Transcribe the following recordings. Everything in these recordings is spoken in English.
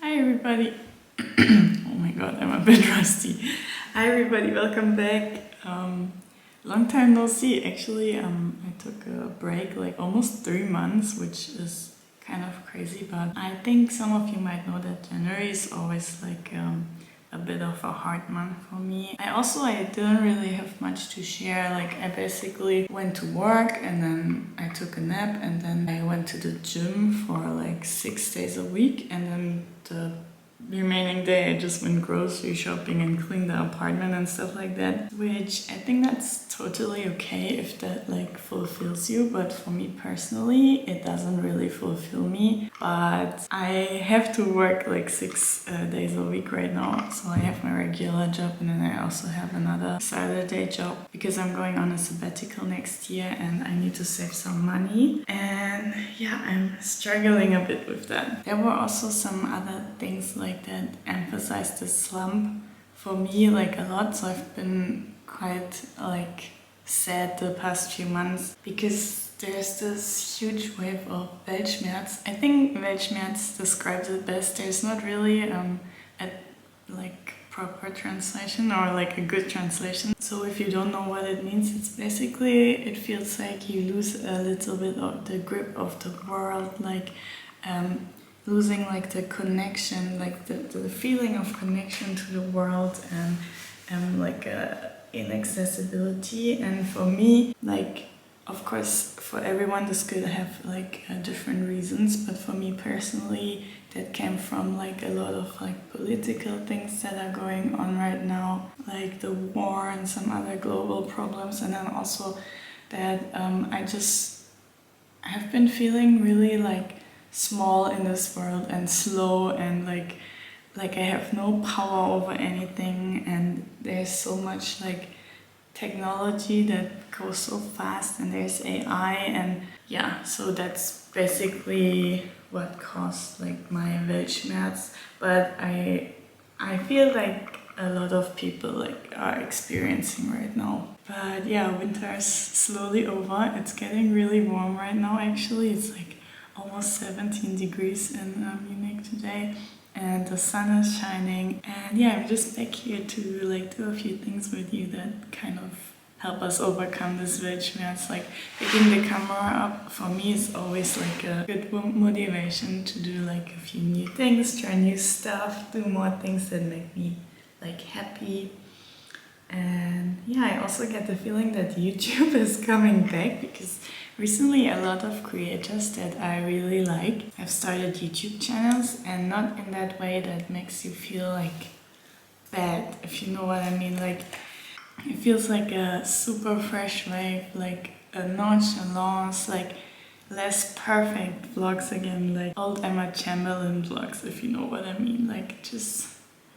Hi everybody. Oh my god, I'm a bit rusty. Hi everybody, welcome back. Long time no see. Actually, I took a break, like almost 3 months, which is kind of crazy, but I think some of you might know that January is always like a bit of a hard month for me. I didn't really have much to share. Like I basically went to work and then I took a nap and then I went to the gym for like 6 days a week, and then the remaining day I just went grocery shopping and cleaned the apartment and stuff like that, which I think that's totally okay if that like fulfills you, but for me personally it doesn't really fulfill me. But I have to work like 6 days a week right now, so I have my regular job and then I also have another Saturday job because I'm going on a sabbatical next year and I need to save some money, and yeah, I'm struggling a bit with that. There were also some other things like that emphasize the slump for me like a lot, so I've been quite like sad the past few months because there's this huge wave of Weltschmerz. I think Weltschmerz describes it best. There's not really a like proper translation or like a good translation. So if you don't know what it means, it's basically, it feels like you lose a little bit of the grip of the world, like losing like the connection, like the feeling of connection to the world, and like inaccessibility. And for me, like of course for everyone this could have like different reasons, but for me personally that came from like a lot of like political things that are going on right now, like the war and some other global problems, and then also that I have been feeling really like small in this world and slow, and like I have no power over anything, and there's so much like technology that goes so fast, and there's AI, and yeah, so that's basically what caused like my Weltschmerz. But I feel like a lot of people like are experiencing right now. But yeah, winter is slowly over. It's getting really warm right now. Actually, it's like almost 17 degrees in Munich today, and the sun is shining, and yeah, I'm just back here to like do a few things with you that kind of help us overcome this Weltschmerz. Like picking the camera up for me is always like a good motivation to do like a few new things, try new stuff, do more things that make me like happy. And yeah, I also get the feeling that YouTube is coming back because recently a lot of creators that I really like have started YouTube channels, and not in that way that makes you feel like bad, if you know what I mean. Like it feels like a super fresh wave, like a nonchalance, like less perfect vlogs again, like old Emma Chamberlain vlogs, if you know what I mean. Like just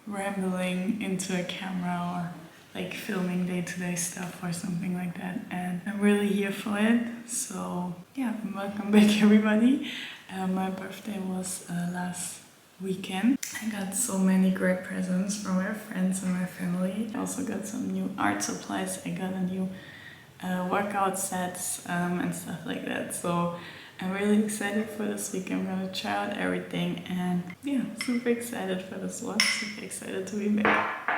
rambling into a camera or like filming day-to-day stuff or something like that, and I'm really here for it. So yeah, welcome back everybody. My birthday was last weekend. I got so many great presents from my friends and my family. I also got some new art supplies. I got a new workout sets and stuff like that. So I'm really excited for this week. I'm gonna try out everything, and yeah, super excited for this one. Super excited to be back.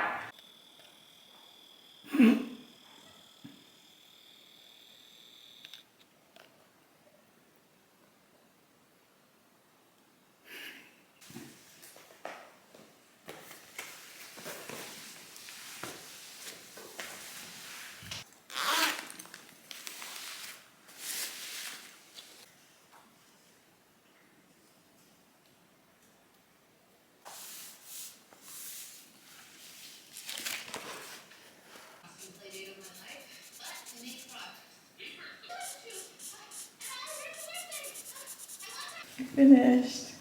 Finished.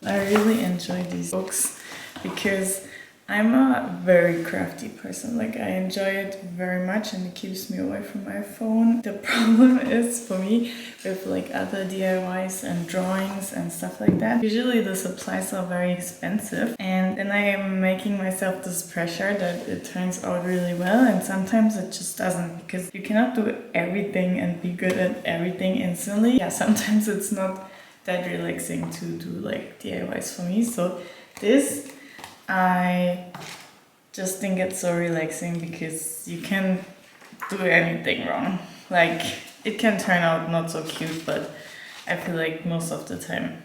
I really enjoy these books because I'm a very crafty person. Like I enjoy it very much and it keeps me away from my phone. The problem is for me with like other DIYs and drawings and stuff like that, usually the supplies are very expensive, and then I am making myself this pressure that it turns out really well, and sometimes it just doesn't, because you cannot do everything and be good at everything instantly. Yeah, sometimes it's not that relaxing to do like DIYs for me. So this, I just think it's so relaxing because you can do anything wrong. Like it can turn out not so cute, but I feel like most of the time.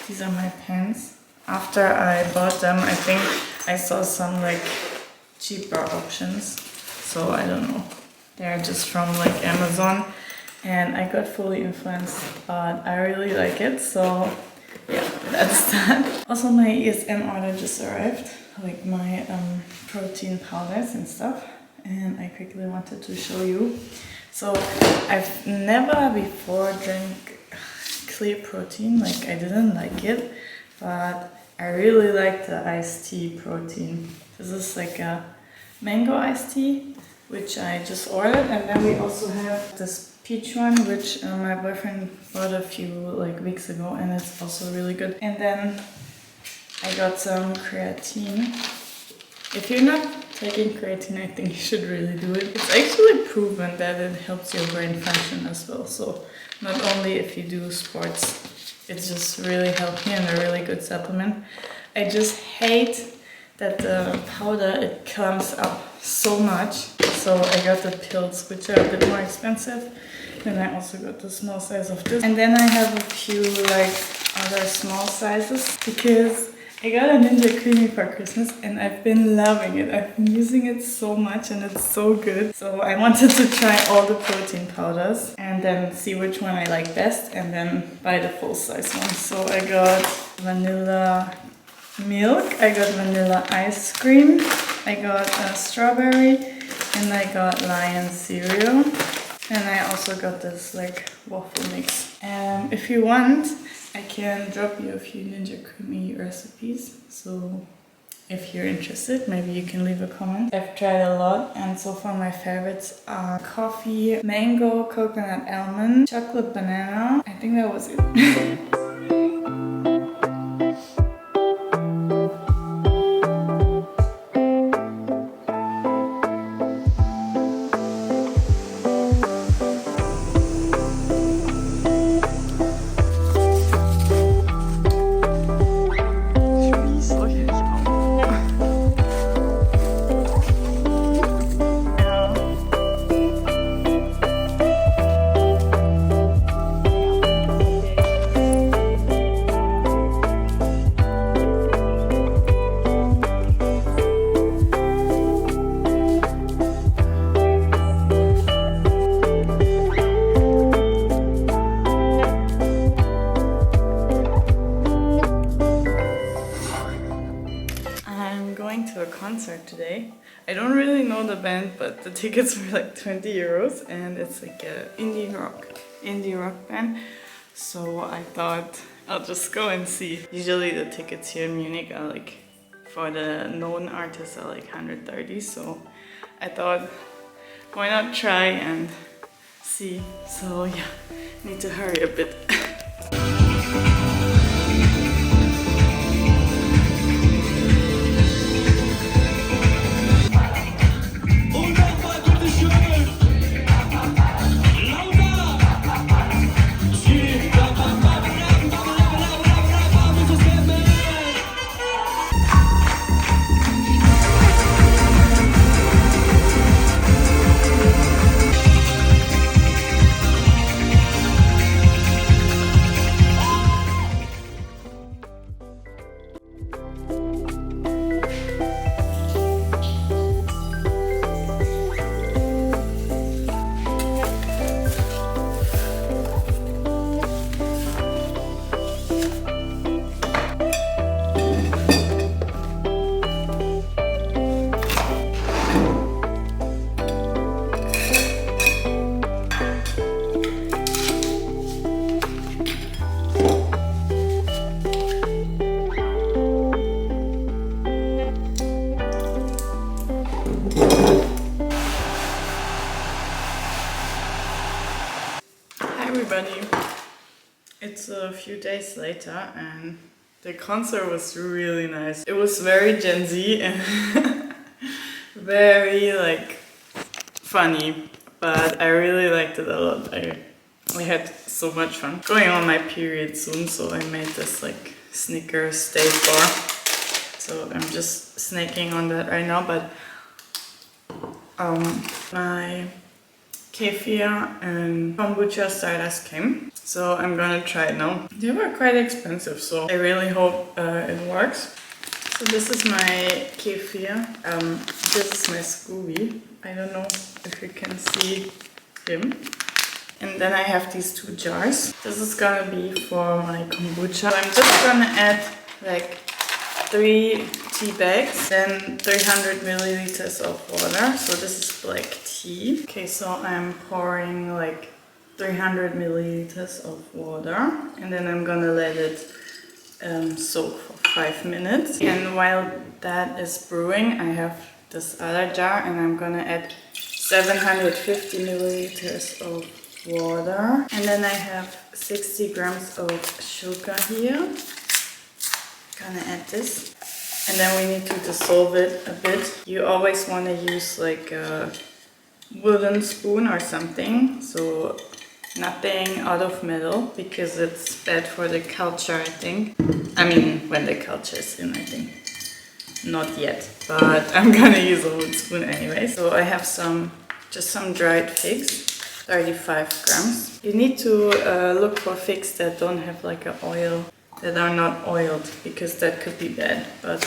These are my pants. After I bought them, I think I saw some like cheaper options. So I don't know. They're just from like Amazon and I got fully influenced, but I really like it. So yeah, that's that. Also my ESM order just arrived, like my protein powders and stuff. And I quickly wanted to show you. So I've never before drank clear protein, like I didn't like it, but I really like the iced tea protein. This is like a mango iced tea, which I just ordered, and then we also have this peach one, which my boyfriend bought a few like weeks ago, and it's also really good. And then I got some creatine. If you're not taking creatine, I think you should really do it. It's actually proven that it helps your brain function as well. So not only if you do sports, it's just really healthy and a really good supplement. I just hate that the powder, it clumps up so much. So I got the pills, which are a bit more expensive. Then I also got the small size of this. And then I have a few like other small sizes because I got a Ninja Creamy for Christmas and I've been loving it. I've been using it so much and it's so good. So I wanted to try all the protein powders and then see which one I like best and then buy the full size one. So I got vanilla milk, I got vanilla ice cream, I got strawberry, and I got lion cereal. And I also got this like waffle mix. If you want, I can drop you a few Ninja Creamy recipes. So if you're interested, maybe you can leave a comment. I've tried a lot and so far my favorites are coffee, mango, coconut almond, chocolate banana. I think that was it. Concert today. I don't really know the band, but the tickets were like 20 euros and it's like a indie rock band. So I thought I'll just go and see. Usually the tickets here in Munich are like, for the known artists are like 130, so I thought why not try and see. So yeah, need to hurry a bit. Everybody, it's a few days later and the concert was really nice. It was very Gen Z and very like funny, but I really liked it a lot. I had so much fun. Going on my period soon, so I made this like Snickers State bar. So I'm just snacking on that right now, but my kefir and kombucha starters came. So I'm gonna try it now. They were quite expensive, so I really hope it works. So this is my kefir. This is my Scooby. I don't know if you can see him. And then I have these 2 jars. This is gonna be for my kombucha. I'm just gonna add like 3 tea bags, then 300 milliliters of water. So this is black tea. Okay, so I'm pouring like 300 milliliters of water, and then I'm gonna let it soak for 5 minutes. And while that is brewing, I have this other jar, and I'm gonna add 750 milliliters of water, and then I have 60 grams of sugar here. Gonna add this, and then we need to dissolve it a bit. You always want to use like a wooden spoon or something, so nothing out of metal, because it's bad for the culture, I think. I mean, when the culture is in, I think. Not yet, but I'm gonna use a wooden spoon anyway. So I have just some dried figs, 35 grams. You need to look for figs that don't have like an oil, that are not oiled, because that could be bad. But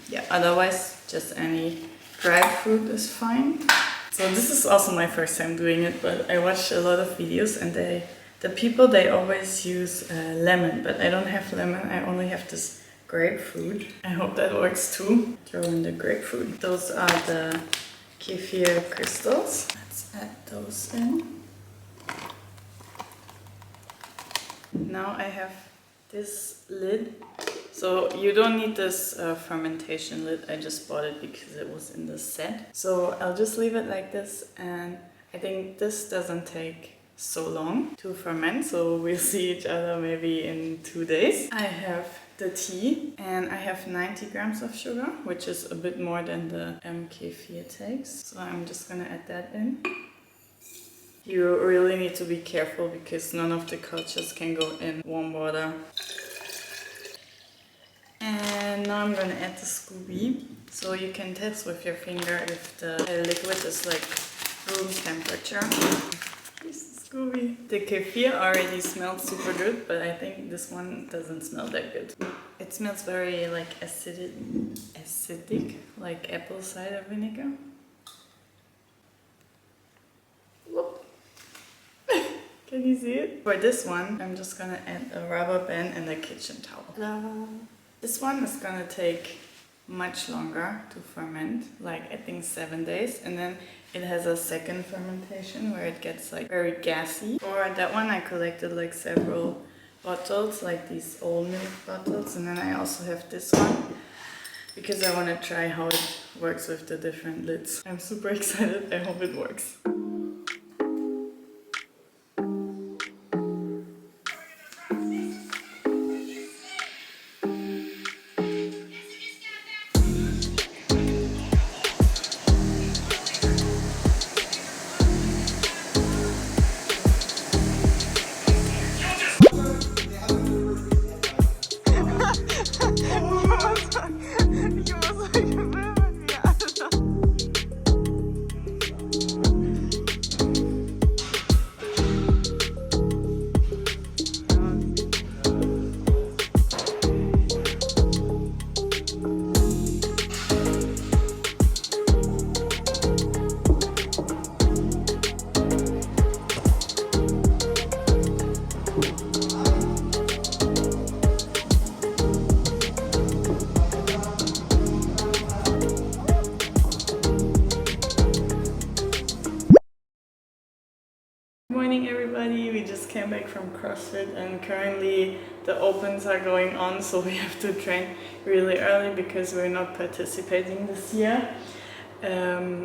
yeah, otherwise just any dried fruit is fine. So this is also my first time doing it, but I watched a lot of videos, and the people, they always use lemon, but I don't have lemon, I only have this grapefruit. I hope that works too. Throw in the grapefruit. Those are the kefir crystals. Let's add those in. Now I have this lid. So you don't need this fermentation lid. I just bought it because it was in the set. So I'll just leave it like this, and I think this doesn't take so long to ferment, so we'll see each other maybe in 2 days. I have the tea, and I have 90 grams of sugar, which is a bit more than the kefir takes. So I'm just gonna add that in. You really need to be careful because none of the cultures can go in warm water. And now I'm gonna add the Scooby. So you can test with your finger if the liquid is like room temperature. Here's the Scooby. The kefir already smells super good, but I think this one doesn't smell that good. It smells very like acidic, like apple cider vinegar. Whoop. Can you see it? For this one, I'm just gonna add a rubber band and a kitchen towel. This one is gonna take much longer to ferment, like I think 7 days, and then it has a second fermentation where it gets like very gassy. For that one I collected like several bottles, like these old milk bottles, and then I also have this one because I want to try how it works with the different lids. I'm super excited, I hope it works. Good morning everybody, we just came back from CrossFit and currently the opens are going on, so we have to train really early because we're not participating this year.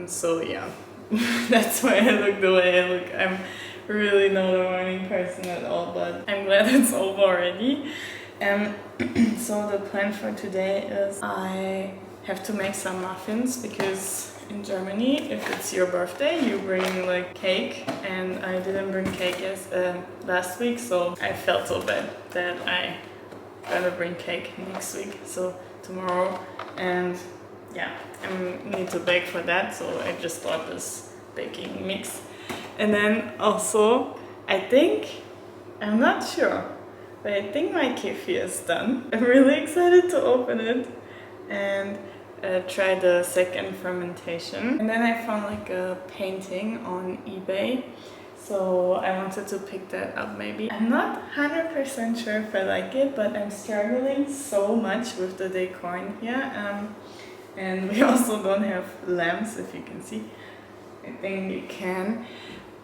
So yeah, that's why I look the way I look. I'm really not a morning person at all, but I'm glad it's over already. So the plan for today is I have to make some muffins because in Germany, if it's your birthday, you bring like cake, and I didn't bring cake last week, so I felt so bad that I gotta bring cake next week, so tomorrow, and yeah, I need to bake for that, so I just bought this baking mix. And then also, I think, I'm not sure, but I think my kefir is done. I'm really excited to open it and try the second fermentation. And then I found like a painting on eBay, so I wanted to pick that up maybe. I'm not 100% sure if I like it, but I'm struggling so much with the decor in here. And we also don't have lamps, if you can see. I think you can,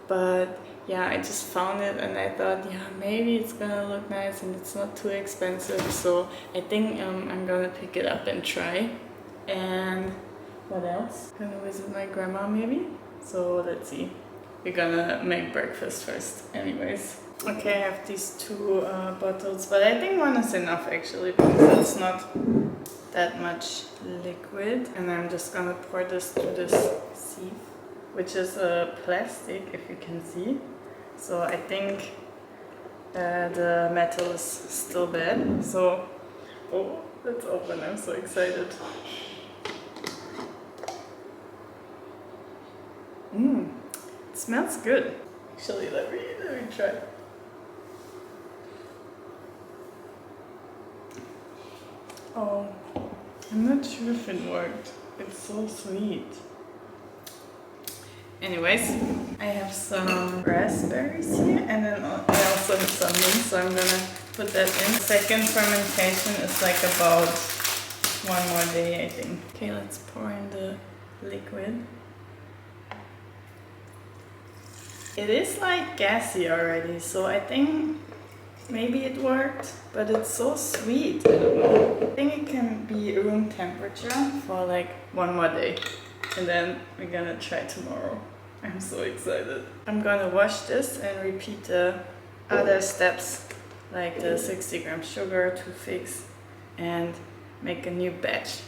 but yeah, I just found it and I thought, yeah, maybe it's gonna look nice and it's not too expensive, so I think I'm gonna pick it up and try. And what else? Gonna visit my grandma maybe, so let's see. We're gonna make breakfast first anyways. Okay, I have these two bottles, but I think one is enough actually, because it's not that much liquid. And I'm just gonna pour this through this sieve, which is a plastic, if you can see. So I think the metal is still bad. So, oh, let's open. I'm so excited. It smells good. Actually, let me try. Oh, I'm not sure if it worked. It's so sweet. Anyways, I have some raspberries here, and then I also have some mint, so I'm gonna put that in. The second fermentation is like about 1 more day, I think. Okay, let's pour in the liquid. It is like gassy already, so I think maybe it worked, but it's so sweet. I don't know. I think it can be room temperature for like 1 more day, and then we're gonna try tomorrow. I'm so excited. I'm gonna wash this and repeat the other steps, like the 60 grams sugar, 2 figs, and make a new batch.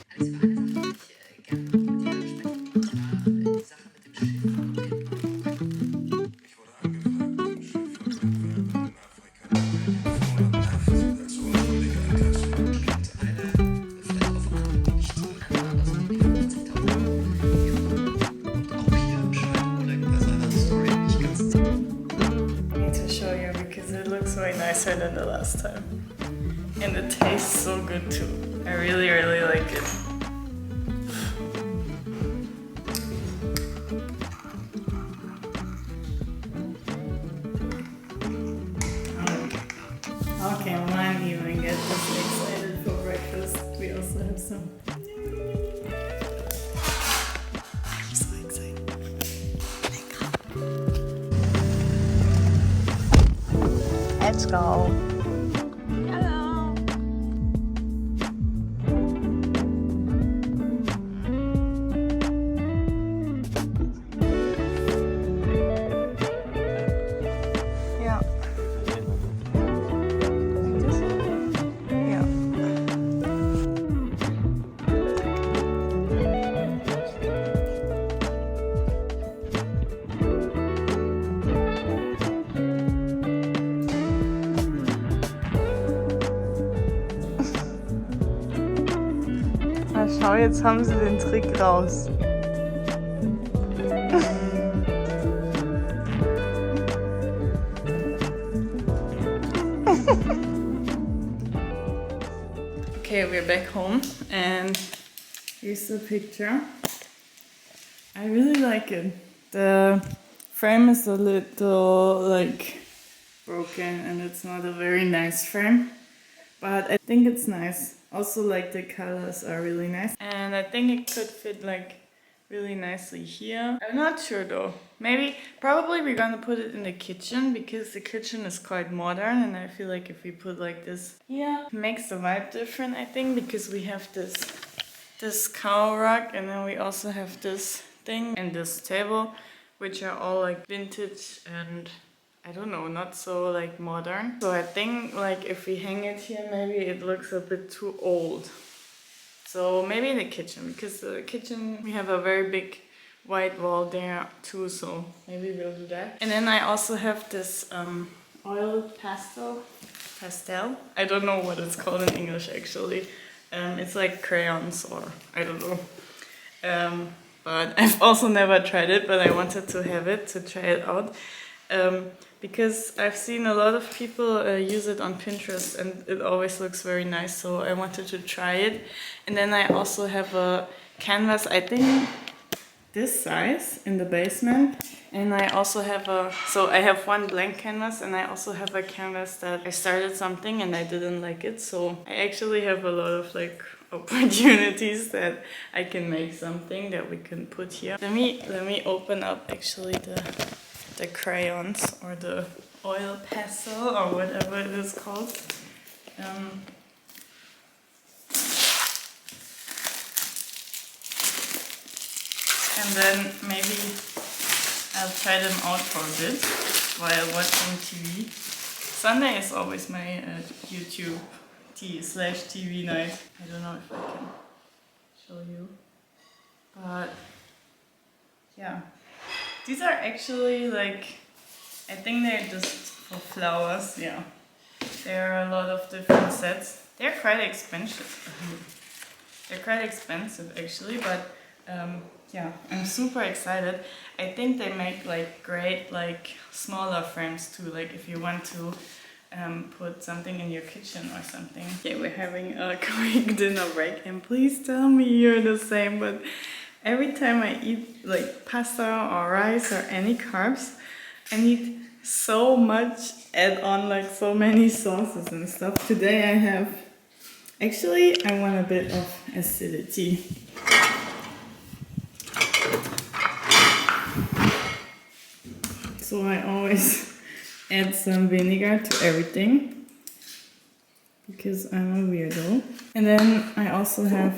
Way nicer than the last time, and it tastes so good too. I really like it. Okay, one even get this excited for breakfast. We also have some. I'm so excited. Let's go. Hello. Yeah. Yeah. Schau, jetzt haben sie den Trick raus. Okay, we're back home and here's the picture. I really like it. The frame is a little like broken and it's not a very nice frame, but I think it's nice. Also, like, the colors are really nice, and I think it could fit like really nicely here. I'm not sure though. Probably we're gonna put it in the kitchen, because the kitchen is quite modern, and I feel like if we put like this here, it makes the vibe different, I think, because we have this cow rug, and then we also have this thing and this table, which are all like vintage and I don't know, not so like modern. So I think like if we hang it here, maybe it looks a bit too old. So maybe in the kitchen, because the kitchen, we have a very big white wall there too, so maybe we'll do that. And then I also have this oil pastel. I don't know what it's called in English actually. It's like crayons, or I don't know. But I've also never tried it, but I wanted to have it to try it out. Because I've seen a lot of people use it on Pinterest and it always looks very nice, so I wanted to try it. And then I also have a canvas, I think this size, in the basement. And I also have so I have one blank canvas, and I also have a canvas that I started something and I didn't like it, so I actually have a lot of like opportunities that I can make something that we can put here. Let me open up actually the crayons or the oil pastel or whatever it is called. And then maybe I'll try them out for a bit while watching TV. Sunday is always my YouTube TV night. I don't know if I can show you, but yeah, these are actually like, I think they're just for flowers. Yeah, there are a lot of different sets. They're quite expensive. They're quite expensive actually, but yeah, I'm super excited. I think they make like great like smaller frames too, like if you want to put something in your kitchen or something. Okay, we're having a quick dinner break, and please tell me you're the same, but every time I eat like pasta or rice or any carbs, I need so much add on, like so many sauces and stuff. Today I have, actually I want a bit of acidity. So I always add some vinegar to everything because I'm a weirdo. And then I also have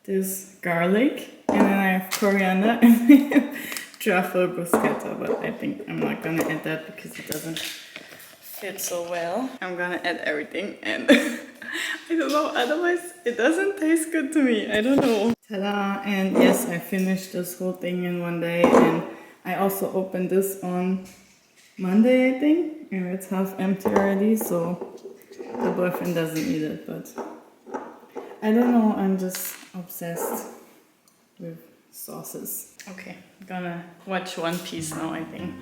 this garlic, and then I have coriander, and I have truffle bruschetta, but I think I'm not gonna add that because it doesn't fit so well. I'm gonna add everything, and I don't know, otherwise it doesn't taste good to me. I don't know. Ta-da! And yes, I finished this whole thing in one day, and I also opened this on Monday, I think, and it's half empty already, so the boyfriend doesn't eat it, but I don't know, I'm just obsessed with sauces. Okay, I'm gonna watch One Piece now, I think.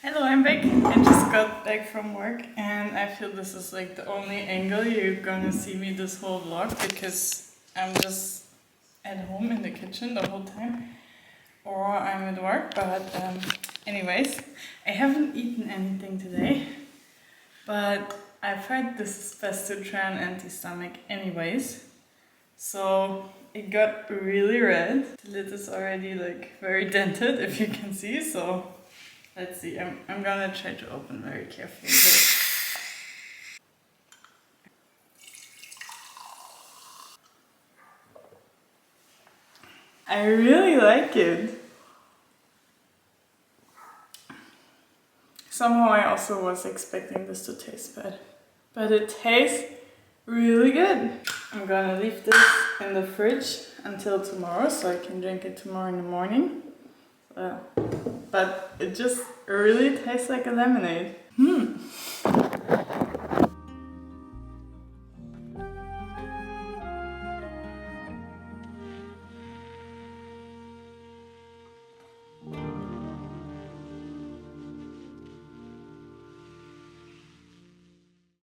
Hello, I'm back. I just got back from work, and I feel this is like the only angle you're gonna see me this whole vlog, because I'm just at home in the kitchen the whole time, or I'm at work. But anyways, I haven't eaten anything today, but I've heard this is best to try an anti-stomach anyways. So it got really red. The lid is already like very dented, if you can see, so let's see. I'm gonna try to open very carefully. I really like it. Somehow I also was expecting this to taste bad, but it tastes really good. I'm gonna leave this in the fridge until tomorrow so I can drink it tomorrow in the morning. But it just really tastes like a lemonade.